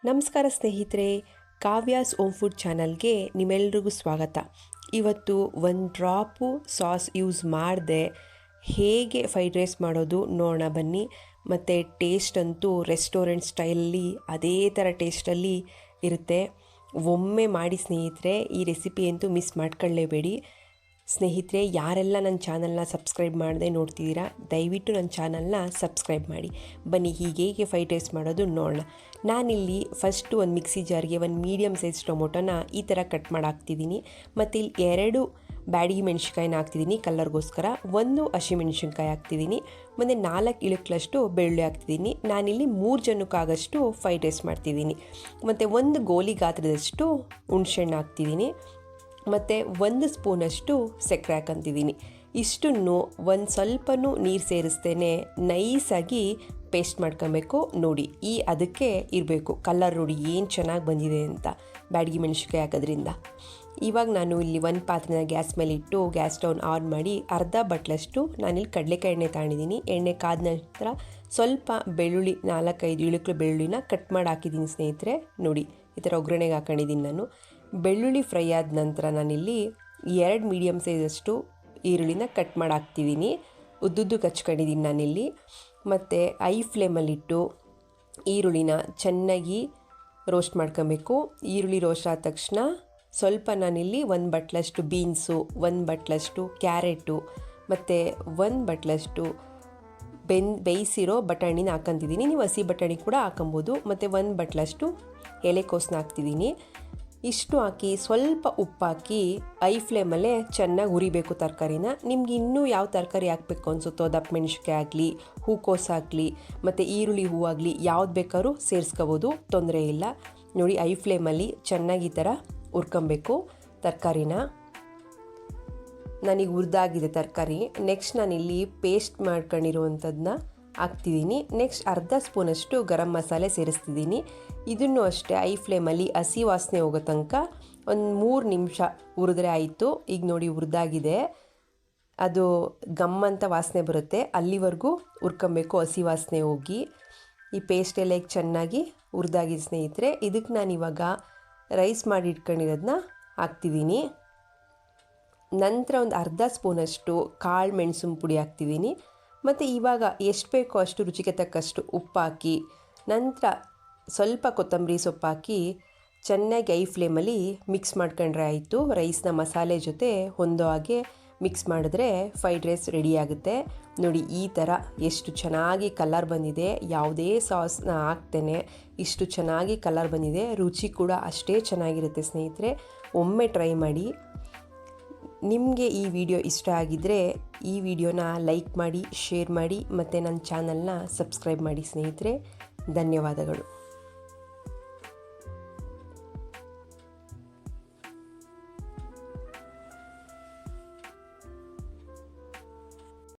ನಮಸ್ಕಾರ ಸ್ನೇಹಿತರೆ, Kavya's home food ಚಾನಲ್ಗೆ ನಿಮ್ಮೆಲ್ರಿಗೂ ಸ್ವಾಗತ. ಇವತ್ತು ಒಂದು ಡ್ರಾಪು ಸಾಸ್ ಯೂಸ್ ಮಾಡದೆ ಹೇಗೆ ಫ್ರೈಡ್ ರೈಸ್ ಮಾಡೋದು ನೋಡೋಣ ಬನ್ನಿ. ಮತ್ತು ಟೇಸ್ಟ್ ಅಂತೂ ರೆಸ್ಟೋರೆಂಟ್ ಸ್ಟೈಲಲ್ಲಿ ಅದೇ ಥರ ಟೇಸ್ಟಲ್ಲಿ ಇರುತ್ತೆ. ಒಮ್ಮೆ ಮಾಡಿ ಸ್ನೇಹಿತರೆ, ಈ ರೆಸಿಪಿ ಅಂತೂ ಮಿಸ್ ಮಾಡ್ಕೊಳ್ಳೇಬೇಡಿ. ಸ್ನೇಹಿತರೆ, ಯಾರೆಲ್ಲ ನನ್ನ ಚಾನಲ್ನ ಸಬ್ಸ್ಕ್ರೈಬ್ ಮಾಡದೆ ನೋಡ್ತಿದ್ದೀರಾ, ದಯವಿಟ್ಟು ನನ್ನ ಚಾನಲ್ನ ಸಬ್ಸ್ಕ್ರೈಬ್ ಮಾಡಿ. ಬನ್ನಿ ಹೇಗೆ ಫ್ರೈಡ್ ರೈಸ್ ಮಾಡೋದು ನೋಡೋಣ. ನಾನಿಲ್ಲಿ ಫಸ್ಟು ಒಂದು ಮಿಕ್ಸಿ ಜಾರ್ಗೆ ಒಂದು ಮೀಡಿಯಮ್ ಸೈಜ್ ಟೊಮೊಟೊನ ಈ ಥರ ಕಟ್ ಮಾಡಿ ಹಾಕ್ತಿದ್ದೀನಿ. ಮತ್ತು ಇಲ್ಲಿ 2 ಬ್ಯಾಡಗಿ ಮೆಣಸಿನ್ಕಾಯಿನ ಹಾಕ್ತಿದ್ದೀನಿ ಕಲರ್ಗೋಸ್ಕರ, 1 ಹಸಿಮೆಣಸಿನ್ಕಾಯಿ ಹಾಕ್ತಿದ್ದೀನಿ, ಮತ್ತು 4 ಇಳುಕ್ಲಷ್ಟು ಬೆಳ್ಳುಳ್ಳಿ ಹಾಕ್ತಿದ್ದೀನಿ. ನಾನಿಲ್ಲಿ 3 ಜನಕ್ಕಾಗಷ್ಟು ಫ್ರೈಡ್ ರೈಸ್ ಮಾಡ್ತಿದ್ದೀನಿ. ಮತ್ತು 1 ಗೋಲಿ ಗಾತ್ರದಷ್ಟು ಹುಣಸೆಹಣ್ಣು ಹಾಕ್ತಿದ್ದೀನಿ, ಮತ್ತು 1 ಸ್ಪೂನಷ್ಟು ಸಕ್ಕರೆ ಹಾಕಂತಿದ್ದೀನಿ. ಇಷ್ಟನ್ನು ಒಂದು ಸ್ವಲ್ಪನೂ ನೀರು ಸೇರಿಸ್ತೇನೆ ನೈಸಾಗಿ ಪೇಸ್ಟ್ ಮಾಡ್ಕೊಬೇಕು. ನೋಡಿ, ಅದಕ್ಕೆ ಇರಬೇಕು ಕಲರ್. ನೋಡಿ ಏನು ಚೆನ್ನಾಗಿ ಬಂದಿದೆ ಅಂತ ಬ್ಯಾಡಗಿ ಮೆಣಸಿನ್ಕಾಯಿ ಹಾಕೋದ್ರಿಂದ. ಇವಾಗ ನಾನು ಇಲ್ಲಿ ಒಂದು ಪಾತ್ರೆನ ಗ್ಯಾಸ್ ಮೇಲೆ ಇಟ್ಟು ಗ್ಯಾಸ್ ಸ್ಟವ್ನ ಆನ್ ಮಾಡಿ ಅರ್ಧ ಬಟ್ಲಷ್ಟು ನಾನಿಲ್ಲಿ ಕಡಲೆಕಾಯಿ ಎಣ್ಣೆ ತಗೊಂಡಿದ್ದೀನಿ. ಎಣ್ಣೆ ಕಾದ ನಂತರ ಸ್ವಲ್ಪ ಬೆಳ್ಳುಳ್ಳಿ, 4-5 ಇಳುಕ್ಲು ಬೆಳ್ಳುಳ್ಳಿನ ಕಟ್ ಮಾಡಿ ಹಾಕಿದ್ದೀನಿ ಸ್ನೇಹಿತರೆ. ನೋಡಿ, ಈ ಥರ ಒಗ್ಗರಣೆಗೆ ಹಾಕೊಂಡಿದ್ದೀನಿ ನಾನು. ಬೆಳ್ಳುಳ್ಳಿ ಫ್ರೈ ಆದ ನಂತರ ನಾನಿಲ್ಲಿ 2 ಮೀಡಿಯಮ್ ಸೈಜಷ್ಟು ಈರುಳ್ಳಿನ ಕಟ್ ಮಾಡಿ ಹಾಕ್ತಿದ್ದೀನಿ. ಉದ್ದುದ್ದು ಹಚ್ಕೊಂಡಿದ್ದೀನಿ ನಾನಿಲ್ಲಿ. ಮತ್ತು ಐ ಫ್ಲೇಮಲ್ಲಿಟ್ಟು ಈರುಳ್ಳಿನ ಚೆನ್ನಾಗಿ ರೋಸ್ಟ್ ಮಾಡ್ಕೊಬೇಕು. ಈರುಳ್ಳಿ ರೋಸ್ಟ್ ಆದ ತಕ್ಷಣ ಸ್ವಲ್ಪ ನಾನಿಲ್ಲಿ 1 ಬಟ್ಲಷ್ಟು ಬೀನ್ಸು, 1 ಬಟ್ಲಷ್ಟು ಕ್ಯಾರೆಟು, ಮತ್ತು 1 ಬಟ್ಲಷ್ಟು ಬೇಯಿಸಿರೋ ಬಟಾಣಿನ ಹಾಕ್ಕೊತಿದ್ದೀನಿ. ನೀವು ಹಸಿ ಬಟಾಣಿ ಕೂಡ ಹಾಕೊಬೋದು. ಮತ್ತು 1 ಬಟ್ಲಷ್ಟು ಎಲೆಕೋಸನ್ನ ಹಾಕ್ತಿದ್ದೀನಿ. ಇಷ್ಟು ಹಾಕಿ ಸ್ವಲ್ಪ ಉಪ್ಪು ಹಾಕಿ ಐ ಫ್ಲೇಮಲ್ಲೇ ಚೆನ್ನಾಗಿ ಹುರಿಬೇಕು ತರಕಾರಿನ. ನಿಮ್ಗೆ ಇನ್ನೂ ಯಾವ ತರಕಾರಿ ಹಾಕಬೇಕು ಅನಿಸುತ್ತೋ, ದಪ್ಪ ಮೆಣಸಿನ್ಕಾಯಿ ಆಗಲಿ, ಹೂಕೋಸು ಆಗಲಿ, ಮತ್ತು ಈರುಳ್ಳಿ ಹೂವಾಗಲಿ, ಯಾವ್ದು ಬೇಕಾದ್ರೂ ಸೇರಿಸ್ಕೋಬೋದು, ತೊಂದರೆ ಇಲ್ಲ. ನೋಡಿ, ಐ ಫ್ಲೇಮಲ್ಲಿ ಚೆನ್ನಾಗಿ ಈ ಥರ ಹುರ್ಕೊಬೇಕು ತರಕಾರಿನ. ನನಗೆ ಹುರಿದಾಗಿದೆ ತರಕಾರಿ. ನೆಕ್ಸ್ಟ್ ನಾನಿಲ್ಲಿ ಪೇಸ್ಟ್ ಮಾಡ್ಕೊಂಡಿರುವಂಥದ್ದನ್ನ ಹಾಕ್ತಿದ್ದೀನಿ. ನೆಕ್ಸ್ಟ್ ಅರ್ಧ ಸ್ಪೂನಷ್ಟು ಗರಂ ಮಸಾಲೆ ಸೇರಿಸ್ತಿದ್ದೀನಿ. ಇದನ್ನು ಅಷ್ಟೇ ಐ ಫ್ಲೇಮಲ್ಲಿ ಹಸಿ ವಾಸನೆ ಹೋಗೋ ತನಕ ಒಂದು 3 ನಿಮಿಷ ಹುರಿದ್ರೆ ಆಯಿತು. ಈಗ ನೋಡಿ, ಹುರಿದಾಗಿದೆ. ಅದು ಗಮ್ಮಂತ ವಾಸನೆ ಬರುತ್ತೆ, ಅಲ್ಲಿವರೆಗೂ ಹುರ್ಕೊಬೇಕು ಹಸಿ ವಾಸನೆ ಹೋಗಿ. ಈ ಪೇಸ್ಟ್ ಎಲ್ಲ ಈಗ ಚೆನ್ನಾಗಿ ಹುರಿದಾಗಿದೆ ಸ್ನೇಹಿತರೆ. ಇದಕ್ಕೆ ನಾನಿವಾಗ ರೈಸ್ ಮಾಡಿ ಇಟ್ಕೊಂಡಿರೋದನ್ನ ಹಾಕ್ತಿದ್ದೀನಿ. ನಂತರ ಒಂದು ಅರ್ಧ ಸ್ಪೂನಷ್ಟು ಕಾಳು ಮೆಣಸಿನ ಪುಡಿ ಹಾಕ್ತಿದ್ದೀನಿ. ಮತ್ತು ಇವಾಗ ಎಷ್ಟು ಬೇಕೋ ಅಷ್ಟು ರುಚಿಗೆ ತಕ್ಕಷ್ಟು ಉಪ್ಪು ಹಾಕಿ, ನಂತರ ಸ್ವಲ್ಪ ಕೊತ್ತಂಬರಿ ಸೊಪ್ಪು ಹಾಕಿ ಚೆನ್ನಾಗಿ ಐ ಫ್ಲೇಮಲ್ಲಿ ಮಿಕ್ಸ್ ಮಾಡ್ಕೊಂಡ್ರೆ ಆಯಿತು. ರೈಸ್ನ ಮಸಾಲೆ ಜೊತೆ ಹೊಂದೋ ಹಾಗೆ ಮಿಕ್ಸ್ ಮಾಡಿದ್ರೆ ಫ್ರೈಡ್ ರೈಸ್ ರೆಡಿ ಆಗುತ್ತೆ. ನೋಡಿ, ಈ ಥರ ಎಷ್ಟು ಚೆನ್ನಾಗಿ ಕಲರ್ ಬಂದಿದೆ. ಯಾವುದೇ ಸಾಸ್ನ ಹಾಕ್ತೇನೆ ಇಷ್ಟು ಚೆನ್ನಾಗಿ ಕಲರ್ ಬಂದಿದೆ. ರುಚಿ ಕೂಡ ಅಷ್ಟೇ ಚೆನ್ನಾಗಿರುತ್ತೆ ಸ್ನೇಹಿತರೆ. ಒಮ್ಮೆ ಟ್ರೈ ಮಾಡಿ. ನಿಮಗೆ ಈ ವಿಡಿಯೋ ಇಷ್ಟ ಆಗಿದ್ದರೆ ಈ ವಿಡಿಯೋನ ಲೈಕ್ ಮಾಡಿ, ಶೇರ್ ಮಾಡಿ, ಮತ್ತು ನನ್ನ ಚಾನಲ್ನ ಸಬ್ಸ್ಕ್ರೈಬ್ ಮಾಡಿ ಸ್ನೇಹಿತರೆ. ಧನ್ಯವಾದಗಳು.